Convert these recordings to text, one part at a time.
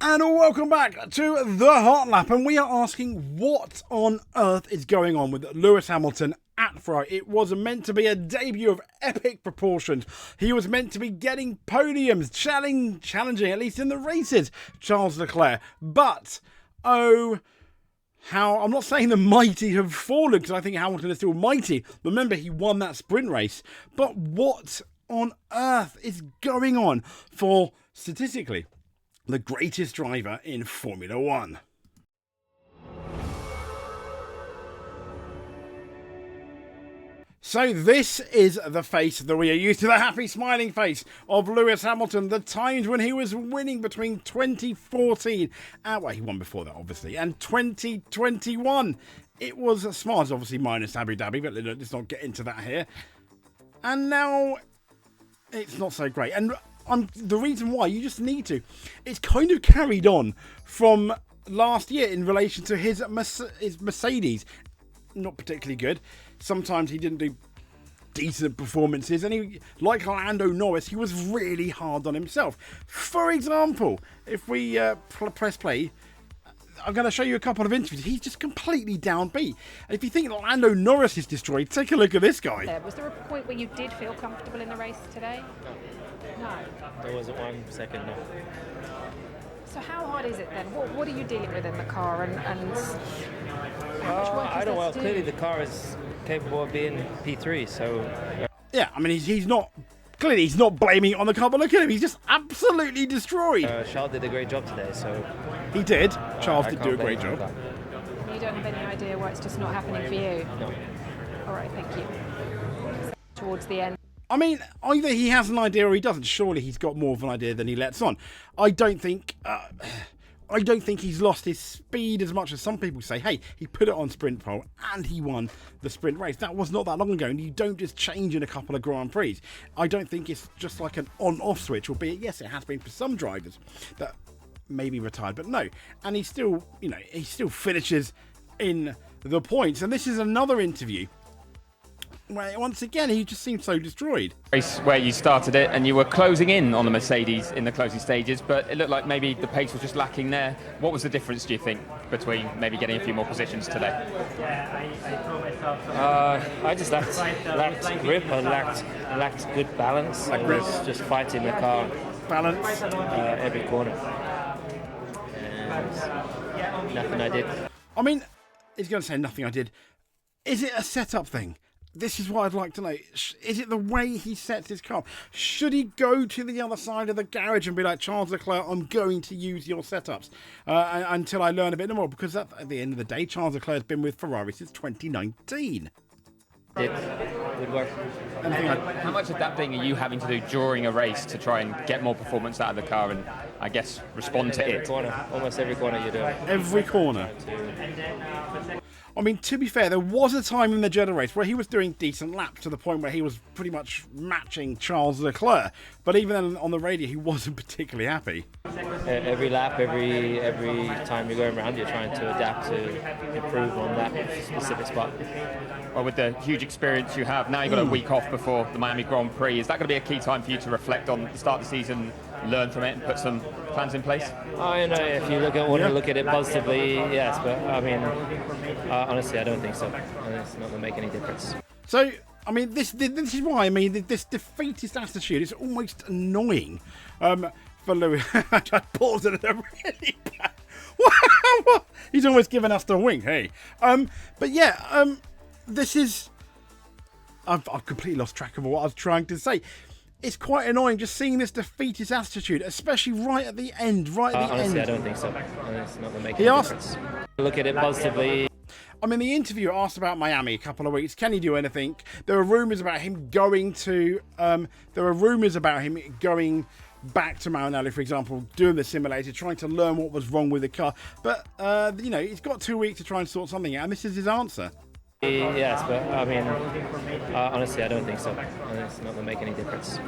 And welcome back to the Hot Lap, and we are asking what on earth is going on with Lewis Hamilton at Ferrari. It was meant to be a debut of epic proportions. He was meant to be getting podiums, challenging, at least in the races, Charles Leclerc. But, I'm not saying the mighty have fallen, because I think Hamilton is still mighty. Remember, he won that sprint race. But what on earth is going on for, statistically, the greatest driver in Formula One? So this is the face that we are used to, the happy smiling face of Lewis Hamilton, the times when he was winning between 2014, well, he won before that obviously, and 2021. It was smart, obviously minus Abu Dhabi, but let's not get into that here. And now it's not so great. And the reason why, you just need to, it's kind of carried on from last year in relation to his Mercedes. Not particularly good. Sometimes he didn't do decent performances, and he, like Lando Norris, he was really hard on himself. For example, if we press play, I'm going to show you a couple of interviews. He's just completely downbeat. And if you think Lando Norris is destroyed, take a look at this guy. Was there a point where you did feel comfortable in the race today? No. There wasn't 1 second, no. So how hard is it then? What are you dealing with in the car, and how much work is I don't there know. to do? Clearly the car is capable of being P3, so... Yeah, I mean, he's not... Clearly, he's not blaming it on the car, but look at him. He's just absolutely destroyed. Charles did a great job today, so... He did. Charles I did can't do a great blame him job. for that. You don't have any idea why it's just not happening for you? No. All right, thank you. Towards the end. I mean, either he has an idea or he doesn't. Surely he's got more of an idea than he lets on. I don't think he's lost his speed as much as some people say. Hey, he put it on sprint pole and he won the sprint race. That was not that long ago, and you don't just change in a couple of Grand Prix. I don't think it's just like an on-off switch, albeit, yes, it has been for some drivers that maybe retired, but no. And he still, he still finishes in the points. And this is another interview where, once again, he just seems so destroyed. Race where you started it and you were closing in on the Mercedes in the closing stages, but it looked like maybe the pace was just lacking there. What was the difference, do you think, between maybe getting a few more positions today? I just lacked grip. I lacked good balance. I was just fighting the car Balance. every corner. And nothing I did. I mean, he's going to say nothing I did. Is it a setup thing? This is what I'd like to know. Is it the way he sets his car? Should he go to the other side of the garage and be like, Charles Leclerc, I'm going to use your setups until I learn a bit more? Because at the end of the day, Charles Leclerc has been with Ferrari since 2019. Did good work. How much of that thing are you having to do during a race to try and get more performance out of the car and, I guess, respond to Every it? corner, almost every corner you do. Every corner. I mean, to be fair, there was a time in the Jeddah race where he was doing decent laps to the point where he was pretty much matching Charles Leclerc. But even then, on the radio, he wasn't particularly happy. Every lap, every time you're going around, you're trying to adapt to improve on that specific spot. Well, with the huge experience you have, now you've got a week off before the Miami Grand Prix. Is that going to be a key time for you to reflect on the start of the season, learn from it and put some plans in place? If you want to look at it positively, yes, but I mean, honestly, I don't think so. It's not going to make any difference. So, I mean, this is why, I mean, this defeatist attitude is almost annoying for Lewis. I paused it at a really bad... Wow! He's almost given us the wink, hey. But yeah, this is... I've completely lost track of what I was trying to say. It's quite annoying just seeing this defeatist attitude, especially right at the end, Honestly, I don't think so. It's not going to make any difference. Look at it positively. I mean, the interviewer asked about Miami a couple of weeks. Can he do anything? There were rumours about him going to... back to Maranello, for example, doing the simulator, trying to learn what was wrong with the car. But, he's got 2 weeks to try and sort something out, and this is his answer. Yes, but I mean, honestly, I don't think so. It's not going to make any difference.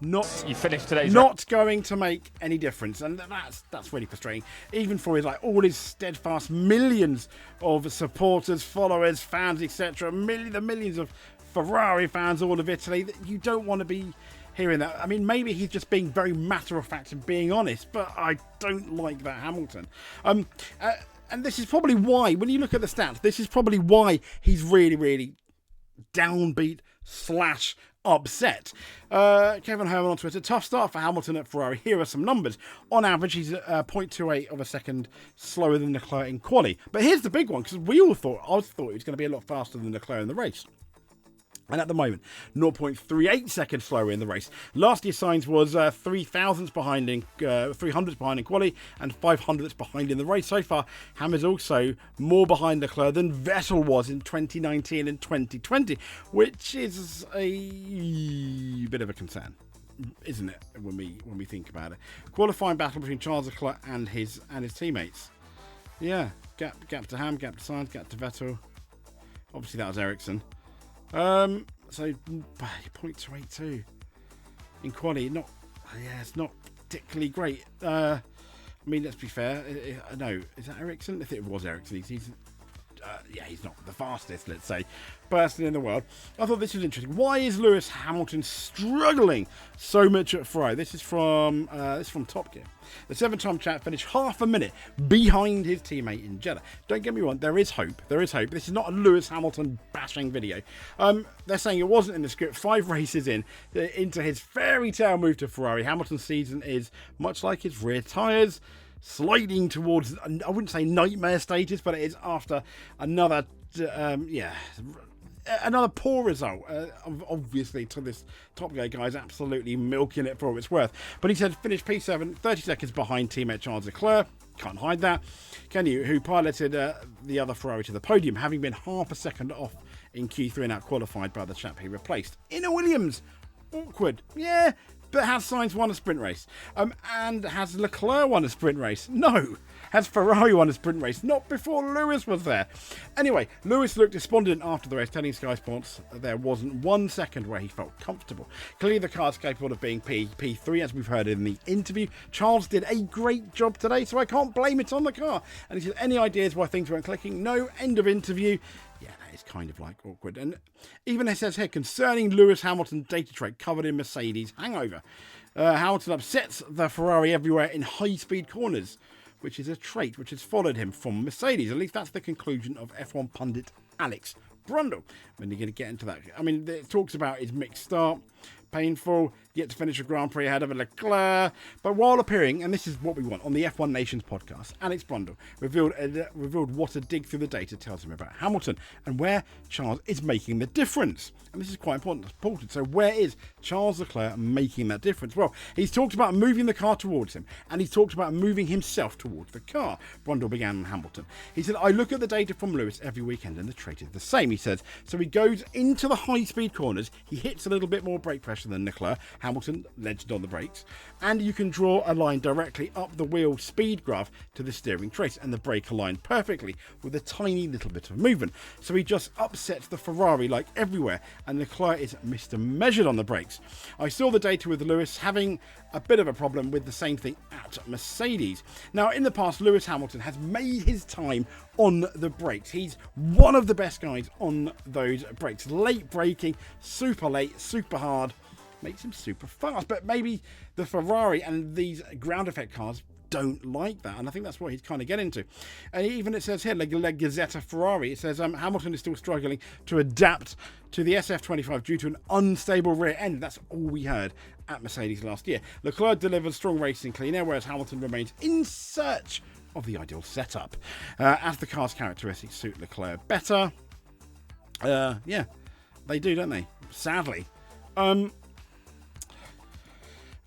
You finished today's not going to make any difference, and that's really frustrating. Even for all his steadfast millions of supporters, followers, fans, etc. The millions of Ferrari fans all of Italy. You don't want to be hearing that. I mean, maybe he's just being very matter-of-fact and being honest, but I don't like that Hamilton. And this is probably why, when you look at the stats, this is probably why he's really, really downbeat / upset. Kevin Herman on Twitter, tough start for Hamilton at Ferrari. Here are some numbers. On average, he's 0.28 of a second slower than Leclerc in quali. But here's the big one, because I thought he was going to be a lot faster than Leclerc in the race. And at the moment, 0.38 seconds slower in the race. Last year's Sainz was 3,000ths behind in 300ths behind in quali and 500ths behind in the race. So far, Ham is also more behind Leclerc than Vettel was in 2019 and 2020, which is a bit of a concern, isn't it? When we think about it, qualifying battle between Charles Leclerc and his teammates. Yeah, gap to Ham, gap to Sainz, gap to Vettel. Obviously, that was Ericsson. So 0.282 in quali, it's not particularly great. I mean, let's be fair. No, is that Ericsson? I think it was Ericsson. He's not the fastest, let's say, person in the world. I thought this was interesting. Why is Lewis Hamilton struggling so much at Ferrari? This is from Top Gear. The 7-time champ finished half a minute behind his teammate in Jeddah. Don't get me wrong, there is hope. This is not a Lewis Hamilton bashing video. They're saying it wasn't in the script. 5 races into his fairy tale move to Ferrari, Hamilton's season is much like his rear tyres, sliding towards, I wouldn't say nightmare status, but it is after another poor result. Obviously, to this Top Gear guy's absolutely milking it for all it's worth. But he said finished P7, 30 seconds behind teammate Charles Leclerc. Can't hide that, can you? Who piloted the other Ferrari to the podium, having been half a second off in Q3 and out qualified by the chap he replaced. In a Williams. Awkward. Yeah. But has Sainz won a sprint race? And has Leclerc won a sprint race? No. Has Ferrari won a sprint race? Not before Lewis was there. Anyway, Lewis looked despondent after the race, telling Sky Sports there wasn't 1 second where he felt comfortable. Clearly the car's capable of being P3, as we've heard in the interview. Charles did a great job today, so I can't blame it on the car. And he said, any ideas why things weren't clicking? No. End of interview. Yeah, that is kind of like awkward. And even it says here, concerning Lewis Hamilton data trait covered in Mercedes hangover. Hamilton upsets the Ferrari everywhere in high-speed corners, which is a trait which has followed him from Mercedes. At least that's the conclusion of F1 pundit Alex Brundle. When you're going to get into that, I mean, it talks about his mixed start, painful, yet to finish a Grand Prix ahead of Leclerc. But while appearing, and this is what we want, on the F1 Nations podcast, Alex Brundle revealed what a dig through the data tells him about Hamilton and where Charles is making the difference. And this is quite important. So where is Charles Leclerc making that difference? Well, he's talked about moving the car towards him, and he's talked about moving himself towards the car. Brundle began on Hamilton. He said, I look at the data from Lewis every weekend, and the trait is the same, he says. So he goes into the high-speed corners, he hits a little bit more brake pressure than Leclerc. Hamilton ledged on the brakes, and you can draw a line directly up the wheel speed graph to the steering trace, and the brake aligned perfectly with a tiny little bit of movement. So he just upsets the Ferrari like everywhere, and Leclerc is Mr. Measured on the brakes. I saw the data with Lewis having a bit of a problem with the same thing at Mercedes. Now, in the past, Lewis Hamilton has made his time on the brakes. He's one of the best guys on those brakes. Late braking, super late, super hard, makes him super fast. But maybe the Ferrari and these ground effect cars don't like that, and I think that's what he's kind of getting to. And even it says here, La Gazzetta Ferrari, it says Hamilton is still struggling to adapt to the SF25 due to an unstable rear end. That's all we heard at Mercedes last year. Leclerc delivered strong racing clean air, whereas Hamilton remains in search of the ideal setup. As the car's characteristics suit Leclerc better, yeah, they do, don't they? Sadly.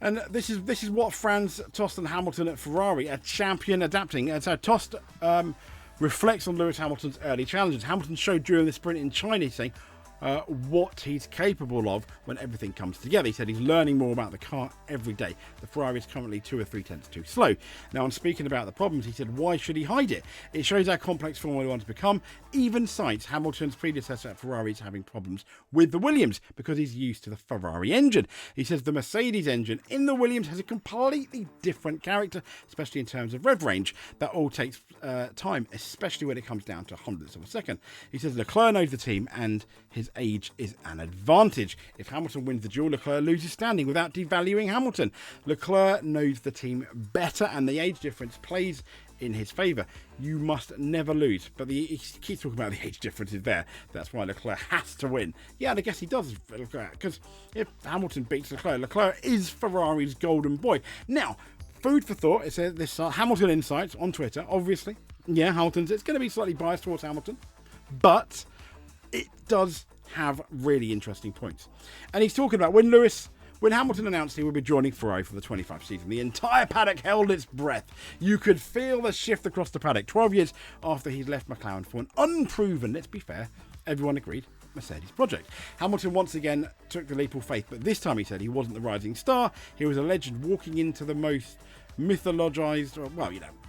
And this is what Franz Tost and Hamilton at Ferrari, a champion adapting. And so Tost reflects on Lewis Hamilton's early challenges. Hamilton showed during the sprint in China, saying what he's capable of when everything comes together. He said he's learning more about the car every day. The Ferrari is currently 2 or 3 tenths too slow. Now, on speaking about the problems, he said, why should he hide it? It shows how complex Formula 1 has become. Even cites Hamilton's predecessor at Ferrari is having problems with the Williams because he's used to the Ferrari engine. He says the Mercedes engine in the Williams has a completely different character, especially in terms of rev range. That all takes time, especially when it comes down to hundredths of a second. He says Leclerc knows the team and his his age is an advantage. If Hamilton wins the duel, Leclerc loses standing without devaluing Hamilton. Leclerc knows the team better and the age difference plays in his favour. You must never lose. But he keeps talking about the age differences there. That's why Leclerc has to win. Yeah, and I guess he does, because if Hamilton beats Leclerc, Leclerc is Ferrari's golden boy. Now, food for thought. It says this Hamilton Insights on Twitter. Obviously, yeah, it's going to be slightly biased towards Hamilton, but it does have really interesting points. And he's talking about when Hamilton announced he would be joining Ferrari for the 25th season, the entire paddock held its breath. You could feel the shift across the paddock 12 years after he'd left McLaren for an unproven, let's be fair, everyone agreed, Mercedes project. Hamilton once again took the leap of faith, but this time he said he wasn't the rising star. He was a legend walking into the most mythologized,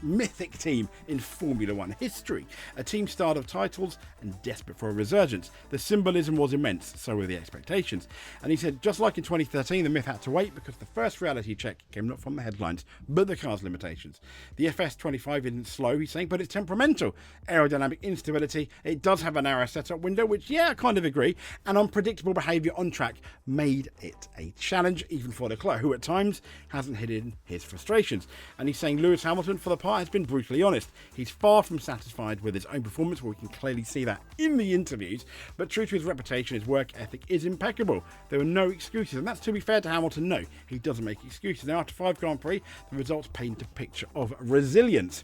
mythic team in Formula One history. A team starred of titles and desperate for a resurgence. The symbolism was immense, so were the expectations. And he said, just like in 2013, the myth had to wait because the first reality check came not from the headlines, but the car's limitations. The FS25 isn't slow, he's saying, but it's temperamental. Aerodynamic instability. It does have a narrow setup window, which, yeah, I kind of agree. And unpredictable behaviour on track made it a challenge, even for Leclerc, who at times hasn't hidden his frustrations. And he's saying Lewis Hamilton, for the part, has been brutally honest. He's far from satisfied with his own performance, we can clearly see that in the interviews, but true to his reputation, his work ethic is impeccable. There were no excuses, and that's to be fair to Hamilton. No, he doesn't make excuses. Now, after 5 Grand Prix, the results paint a picture of resilience.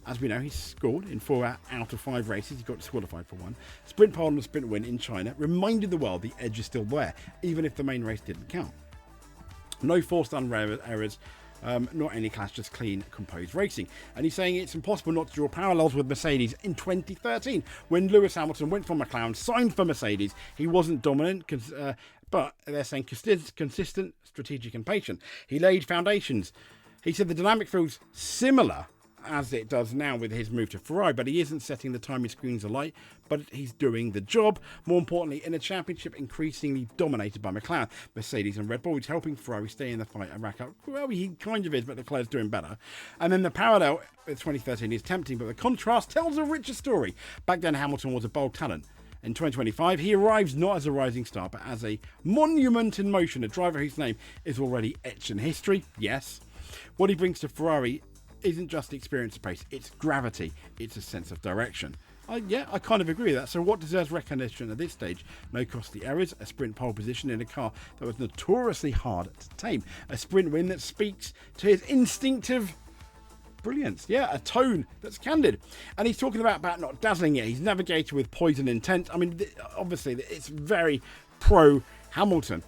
As we know, he's scored in 4 out of 5 races. He got disqualified for 1. Sprint pole and a sprint win in China reminded the world the edge is still there, even if the main race didn't count. No forced errors. Not any clash, just clean, composed racing. And he's saying it's impossible not to draw parallels with Mercedes in 2013. When Lewis Hamilton went from McLaren, signed for Mercedes, he wasn't dominant, but they're saying consistent, strategic and patient. He laid foundations. He said the dynamic feels similar as it does now with his move to Ferrari, but he isn't setting the timing screens alight, but he's doing the job. More importantly, in a championship increasingly dominated by McLaren, Mercedes and Red Bull, he's helping Ferrari stay in the fight and rack up. Well, he kind of is, but Leclerc's doing better. And then the parallel with 2013 is tempting, but the contrast tells a richer story. Back then, Hamilton was a bold talent. In 2025, he arrives not as a rising star, but as a monument in motion, a driver whose name is already etched in history. Yes. What he brings to Ferrari isn't just experience of pace, it's gravity, it's a sense of direction. I kind of agree with that. So what deserves recognition at this stage? No costly errors, a sprint pole position in a car that was notoriously hard to tame, a sprint win that speaks to his instinctive brilliance. Yeah, a tone that's candid. And he's talking about not dazzling it. He's navigated with poise and intent. I mean, obviously, it's very pro Hamilton.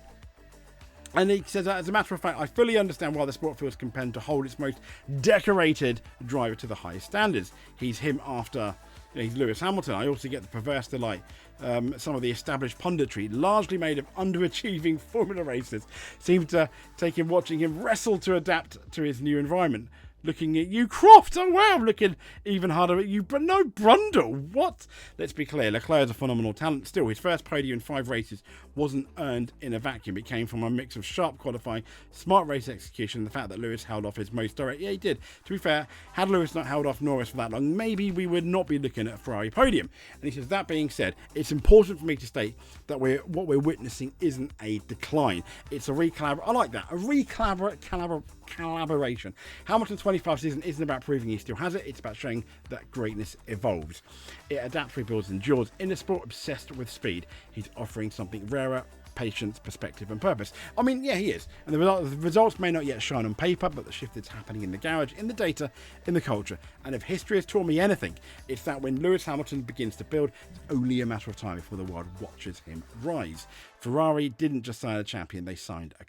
And he says, as a matter of fact, I fully understand why the sport feels compelled to hold its most decorated driver to the highest standards. He's him after, he's Lewis Hamilton. I also get the perverse delight. Some of the established punditry, largely made of underachieving Formula racers, seems to take him watching him wrestle to adapt to his new environment. Looking at you, Croft. Oh, wow, looking even harder at you. But no, Brundle. What? Let's be clear, Leclerc is a phenomenal talent. Still, his first podium in 5 races wasn't earned in a vacuum. It came from a mix of sharp qualifying, smart race execution, and the fact that Lewis held off his most direct. Yeah, he did. To be fair, had Lewis not held off Norris for that long, maybe we would not be looking at a Ferrari podium. And he says, that being said, it's important for me to state that what we're witnessing isn't a decline. It's a I like that. A collaboration. Hamilton's 25 season isn't about proving he still has it, it's about showing that greatness evolves. It adapts, rebuilds, endures. In a sport obsessed with speed, he's offering something rarer: patience, perspective and purpose. I mean, yeah, he is. And the results may not yet shine on paper, but the shift is happening in the garage, in the data, in the culture. And if history has taught me anything, it's that when Lewis Hamilton begins to build, it's only a matter of time before the world watches him rise. Ferrari didn't just sign a champion, they signed a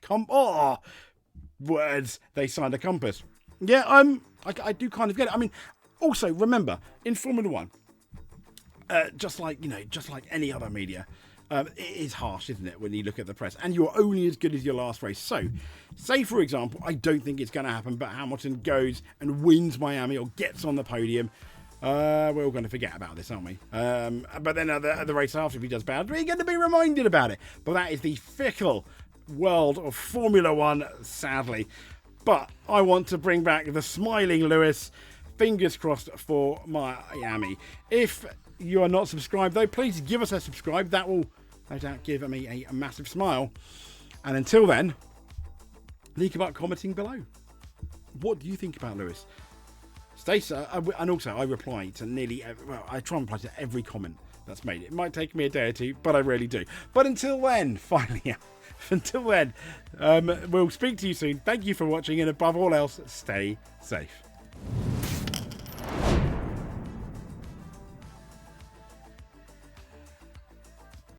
they signed a compass. Yeah, I do kind of get it. I mean, also remember, in Formula One, just like any other media, it is harsh, isn't it, when you look at the press, and you're only as good as your last race. So, say for example, I don't think it's going to happen, but Hamilton goes and wins Miami or gets on the podium. We're all going to forget about this, aren't we? But then at the race after, if he does bad, we're going to be reminded about it. But that is the fickle world of Formula One, sadly. But I want to bring back the smiling Lewis. Fingers crossed for Miami. If you are not subscribed, though, please give us a subscribe. That will no doubt give me a massive smile. And until then, think about commenting below. What do you think about Lewis? And also, I reply to I try and reply to every comment that's made. It might take me a day or two, but I really do. But until then, until then, we'll speak to you soon. Thank you for watching, and above all else, stay safe.